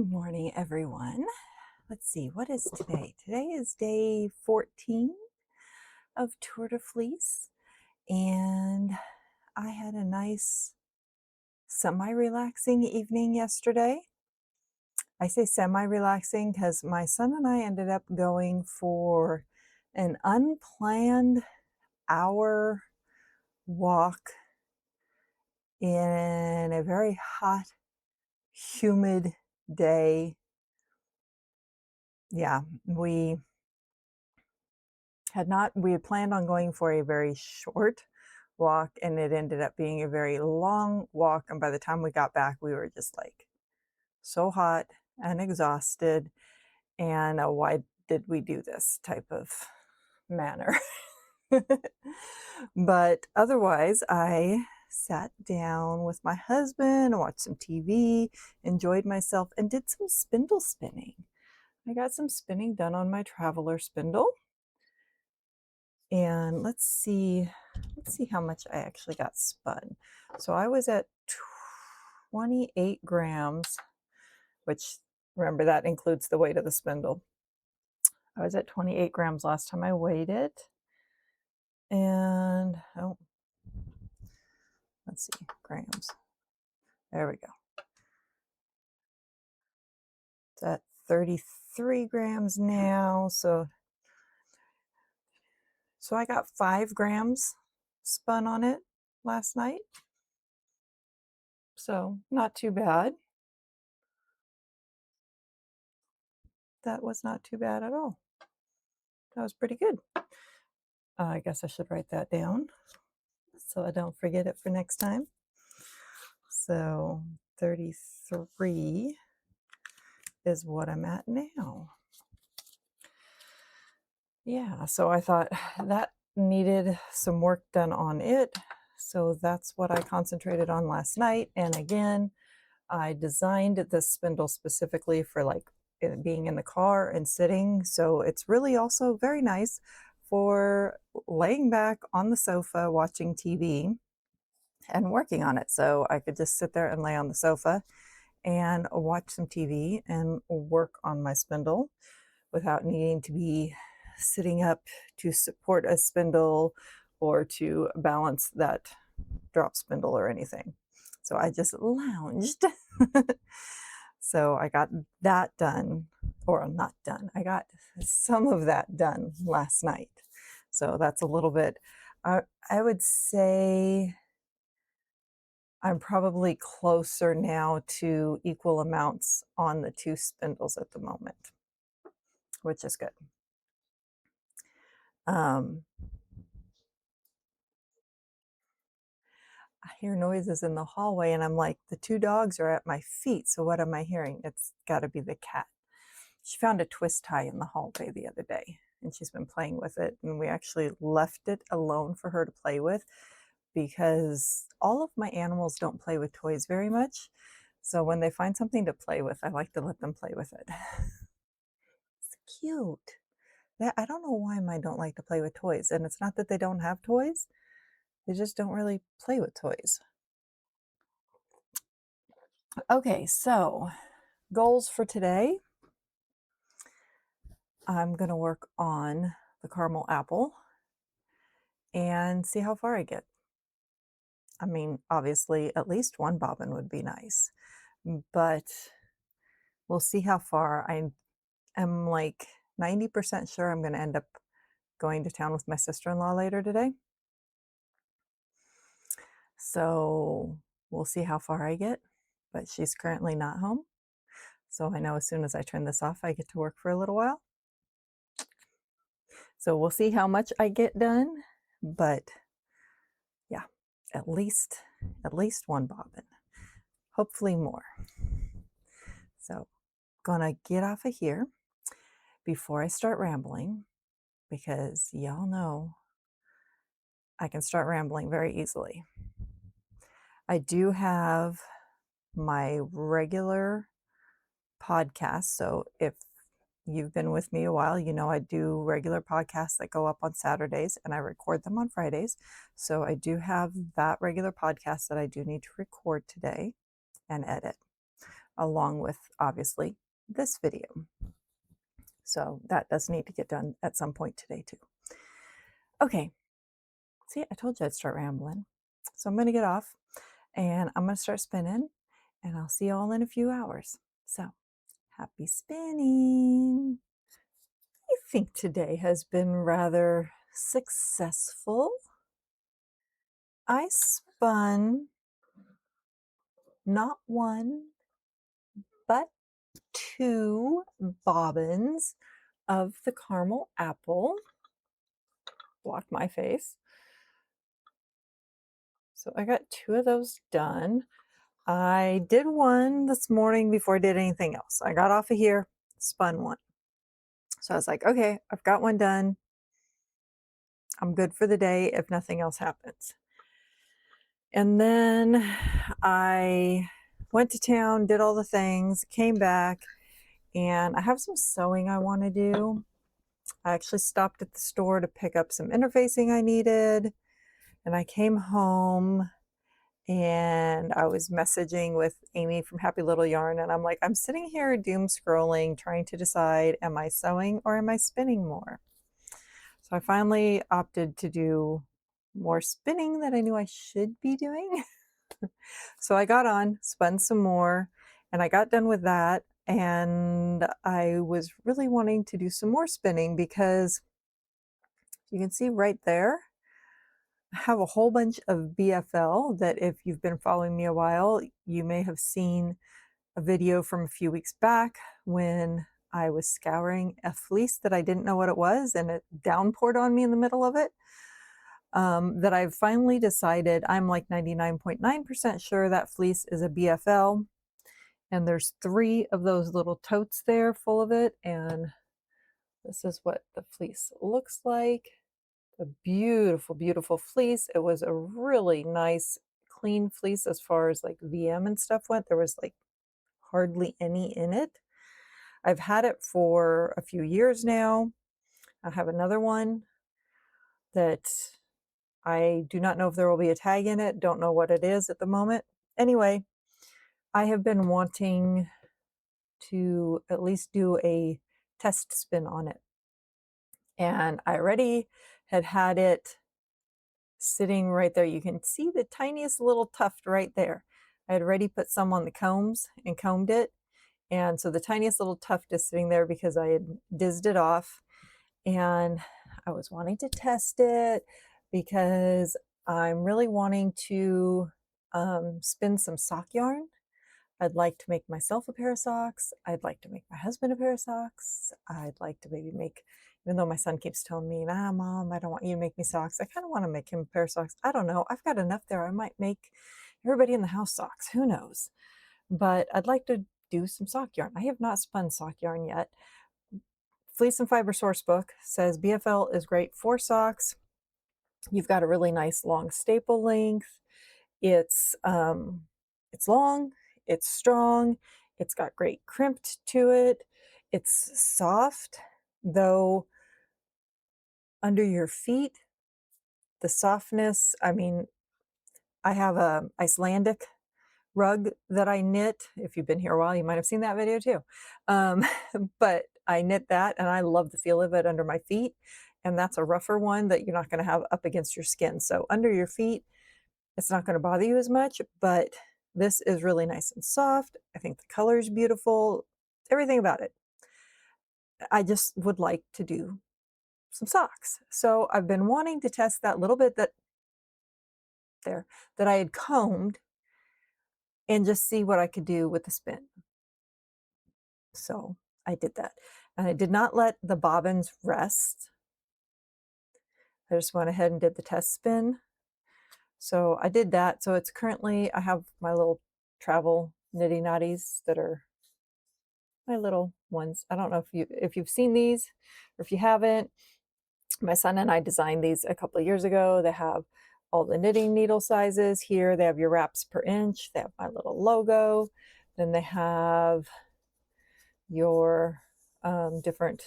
Good morning, everyone. Let's see, what is today? Today is day 14 of Tour De Fleece, and I had a nice semi-relaxing evening yesterday. I say semi-relaxing because my son and I ended up going for an unplanned hour walk in a very hot, humid day. Yeah, we had planned on going for a very short walk, and it ended up being a very long walk, and by the time we got back we were just like so hot and exhausted, and why did we do this type of manner. But otherwise I sat down with my husband, watched some TV, enjoyed myself, and did some spindle spinning. I got some spinning done on my traveler spindle. And let's see how much I actually got spun. So I was at 28 grams, which, remember, that includes the weight of the spindle. I was at 28 grams last time I weighed it. And, oh, let's see, grams. There we go. It's at 33 grams now. So I got 5 grams spun on it last night. So not too bad. That was not too bad at all. That was pretty good. I guess I should write that down so I don't forget it for next time. So 33 is what I'm at now. Yeah, so I thought that needed some work done on it. So that's what I concentrated on last night. And again, I designed this spindle specifically for like it being in the car and sitting. So it's really also very nice for laying back on the sofa watching TV and working on it. So I could just sit there and lay on the sofa and watch some TV and work on my spindle without needing to be sitting up to support a spindle or to balance that drop spindle or anything. So I just lounged. So I got that done, or not done. I got some of that done last night. So that's a little bit, I would say I'm probably closer now to equal amounts on the 2 spindles at the moment, which is good. I hear noises in the hallway and I'm like, the 2 dogs are at my feet. So what am I hearing? It's got to be the cat. She found a twist tie in the hallway the other day and she's been playing with it. And we actually left it alone for her to play with because all of my animals don't play with toys very much. So when they find something to play with, I like to let them play with it. It's cute. I don't know why mine don't like to play with toys. And it's not that they don't have toys. They just don't really play with toys. Okay, so goals for today. I'm going to work on the caramel apple and see how far I get. I mean, obviously, at least one bobbin would be nice, but we'll see how far. I am like 90% sure I'm going to end up going to town with my sister-in-law later today. So we'll see how far I get, but she's currently not home. So I know as soon as I turn this off, I get to work for a little while. So we'll see how much I get done, but yeah, at least one bobbin, hopefully more. So gonna get off of here before I start rambling, because y'all know I can start rambling very easily. I do have my regular podcast. So if you've been with me a while, you know I do regular podcasts that go up on Saturdays and I record them on Fridays. So I do have that regular podcast that I do need to record today and edit. along with obviously this video. So that does need to get done at some point today too. Okay, see, I told you I'd start rambling. So I'm going to get off and I'm going to start spinning, and I'll see you all in a few hours. So happy spinning. I think today has been rather successful. I spun not one, but two bobbins of the caramel apple. Block my face. So I got two of those done. I did one this morning before I did anything else. I got off of here, spun one. So I was like, okay, I've got one done. I'm good for the day if nothing else happens. And then I went to town, did all the things, came back, and I have some sewing I want to do. I actually stopped at the store to pick up some interfacing I needed, and I came home and I was messaging with Amy from Happy Little Yarn, and I'm like, I'm sitting here doom scrolling, trying to decide, am I sewing or am I spinning more? So I finally opted to do more spinning that I knew I should be doing. So I got on, spun some more, and I got done with that. And I was really wanting to do some more spinning because you can see right there, I have a whole bunch of BFL that if you've been following me a while, you may have seen a video from a few weeks back when I was scouring a fleece that I didn't know what it was, and it downpoured on me in the middle of it. That I've finally decided, I'm like 99.9% sure that fleece is a BFL. And there's 3 of those little totes there full of it. And this is what the fleece looks like. A beautiful, beautiful fleece. It was a really nice, clean fleece as far as like VM and stuff went. There was like hardly any in it. I've had it for a few years now. I have another one that I do not know if there will be a tag in it. Don't know what it is at the moment. Anyway, I have been wanting to at least do a test spin on it. And I already had it sitting right there. You can see the tiniest little tuft right there. I had already put some on the combs and combed it. And so the tiniest little tuft is sitting there because I had dizzed it off. And I was wanting to test it because I'm really wanting to spin some sock yarn. I'd like to make myself a pair of socks. I'd like to make my husband a pair of socks. I'd like to maybe make, even though my son keeps telling me, nah, mom, I don't want you to make me socks. I kind of want to make him a pair of socks. I don't know. I've got enough there. I might make everybody in the house socks. Who knows? But I'd like to do some sock yarn. I have not spun sock yarn yet. Fleece and Fiber Sourcebook says BFL is great for socks. You've got a really nice long staple length. It's long, it's strong, it's got great crimp to it. It's soft, though under your feet, the softness, I mean, I have a Icelandic rug that I knit. If you've been here a while, you might have seen that video too. But I knit that and I love the feel of it under my feet. And that's a rougher one that you're not going to have up against your skin. So under your feet, it's not going to bother you as much, but this is really nice and soft. I think the color is beautiful, everything about it. I just would like to do some socks. So I've been wanting to test that little bit that I had combed and just see what I could do with the spin. So I did that. And I did not let the bobbins rest. I just went ahead and did the test spin. So I did that. So it's currently, I have my little travel nitty knotties that are my little ones. I don't know if you've seen these or if you haven't. My son and I designed these a couple of years ago. They have all the knitting needle sizes here. They have your wraps per inch. They have my little logo. Then they have your different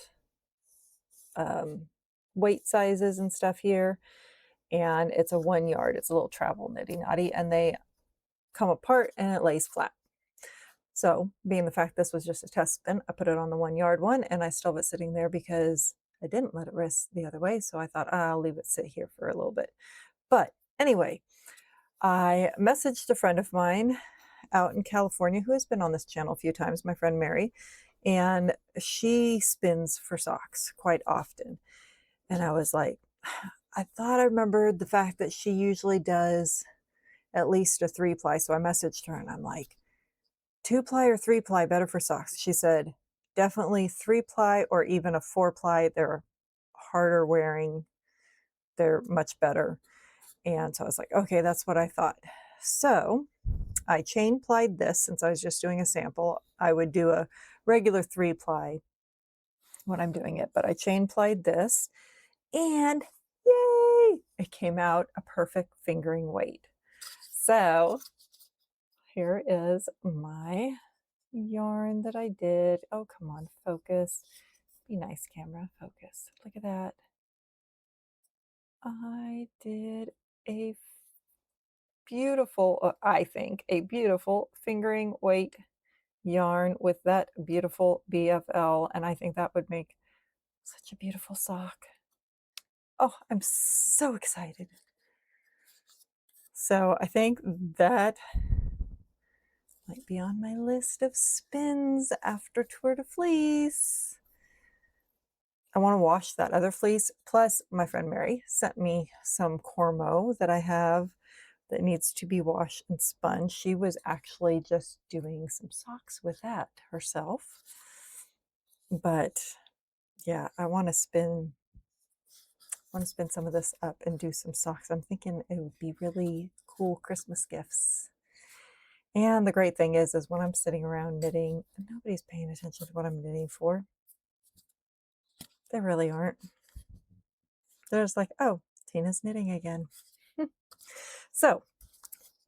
weight sizes and stuff here. And it's a 1 yard. It's a little travel nitty knotty, and they come apart and it lays flat. So, being the fact this was just a test spin, I put it on the 1-yard one, and I still have it sitting there because I didn't let it rest the other way, so I thought, "Ah, I'll leave it sit here for a little bit." But anyway, I messaged a friend of mine out in California who has been on this channel a few times, my friend Mary, and she spins for socks quite often. And I was like, I thought I remembered the fact that she usually does at least a 3-ply. So I messaged her and I'm like, 2-ply or 3-ply better for socks? She said, definitely 3-ply or even a 4-ply. They're harder wearing, they're much better. And so I was like, okay, that's what I thought. So I chain plied this since I was just doing a sample. I would do a regular 3-ply when I'm doing it, but I chain plied this and yay, it came out a perfect fingering weight. So here is my yarn that I did. Oh, come on, focus. Be nice, camera, focus. Look at that. I did a beautiful, I think, a beautiful fingering weight yarn with that beautiful BFL, and I think that would make such a beautiful sock. Oh, I'm so excited. So I think that might be on my list of spins after Tour de Fleece. I want to wash that other fleece. Plus, my friend Mary sent me some Cormo that I have that needs to be washed and spun. She was actually just doing some socks with that herself. But yeah, I want to spin some of this up and do some socks. I'm thinking it would be really cool Christmas gifts. And the great thing is when I'm sitting around knitting, nobody's paying attention to what I'm knitting for. They really aren't. They're just like, oh, Tina's knitting again. So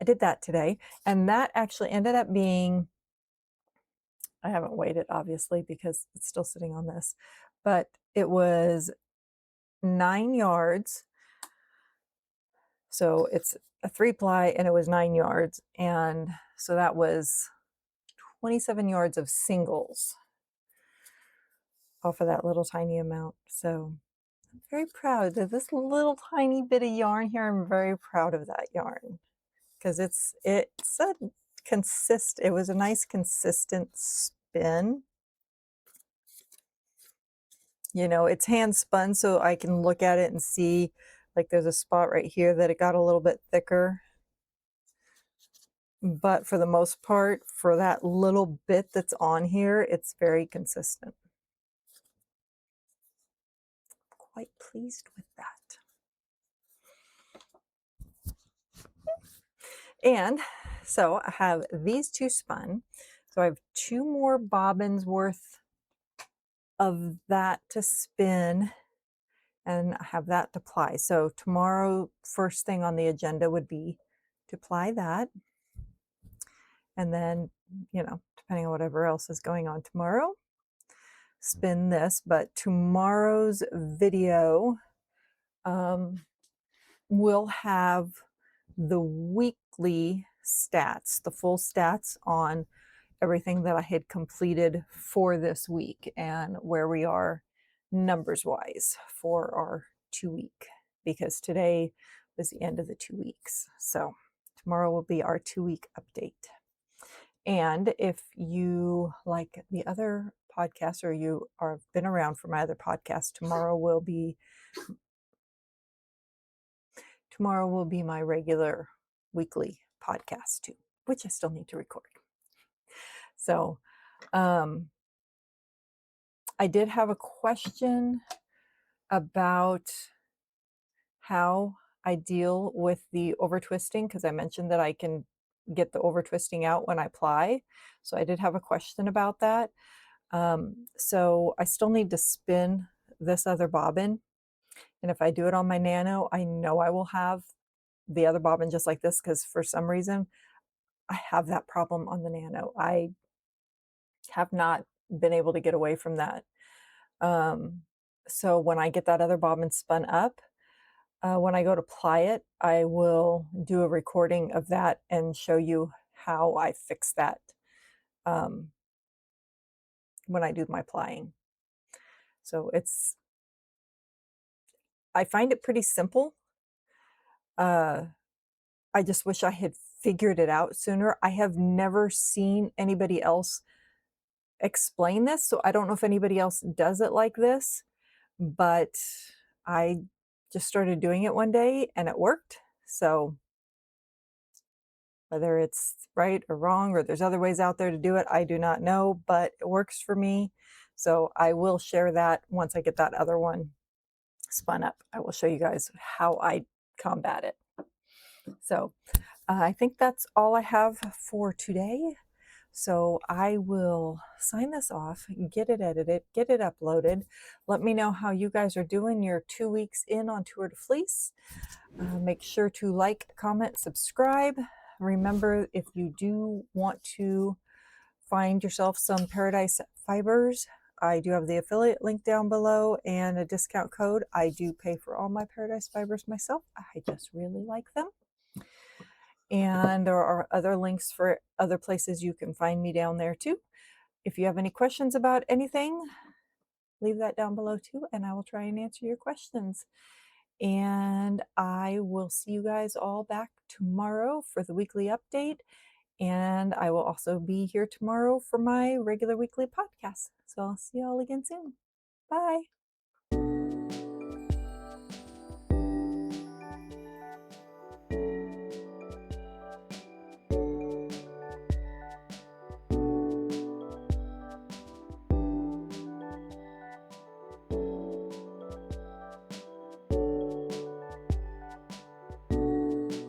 I did that today, and that actually ended up being, I haven't weighed it obviously because it's still sitting on this, but it was 9 yards. So it's a 3-ply and it was 9 yards. And so that was 27 yards of singles off of that little tiny amount. So I'm very proud of this little tiny bit of yarn here. I'm very proud of that yarn because it was a nice consistent spin. You know, it's hand spun, so I can look at it and see, like there's a spot right here that it got a little bit thicker. But for the most part, for that little bit that's on here, it's very consistent. Quite pleased with that. And so I have these 2 spun. So I have 2 more bobbins worth of that to spin, and I have that to ply. So tomorrow, first thing on the agenda would be to ply that. And then, you know, depending on whatever else is going on tomorrow, spin this. But tomorrow's video will have the weekly stats, the full stats on everything that I had completed for this week and where we are numbers wise for our 2-week, because today was the end of the 2 weeks. So tomorrow will be our 2-week update. And if you like the other podcast or you are been around for my other podcast, tomorrow will be my regular weekly podcast too, which I still need to record. So I did have a question about how I deal with the over twisting, because I mentioned that I can get the over twisting out when I ply. So I did have a question about that. So I still need to spin this other bobbin. And if I do it on my Nano, I know I will have the other bobbin just like this, because for some reason I have that problem on the Nano. I have not been able to get away from that. So when I get that other bobbin spun up, when I go to ply it, I will do a recording of that and show you how I fix that um, when I do my plying. So I find it pretty simple. Uh, I just wish I had figured it out sooner. I have never seen anybody else explain this, so I don't know if anybody else does it like this, but I just started doing it one day and it worked. So whether it's right or wrong or there's other ways out there to do it, I do not know, but it works for me. So I will share that once I get that other one spun up. I will show you guys how I combat it. So I think that's all I have for today. So I will sign this off, get it edited, get it uploaded. Let me know how you guys are doing. You're 2 weeks in on Tour De Fleece. Make sure to like, comment, subscribe. Remember, if you do want to find yourself some Paradise Fibers, I do have the affiliate link down below and a discount code. I do pay for all my Paradise Fibers myself. I just really like them. And there are other links for other places you can find me down there too. If you have any questions about anything, leave that down below too, and I will try and answer your questions. And I will see you guys all back tomorrow for the weekly update. And I will also be here tomorrow for my regular weekly podcast. So I'll see you all again soon. Bye.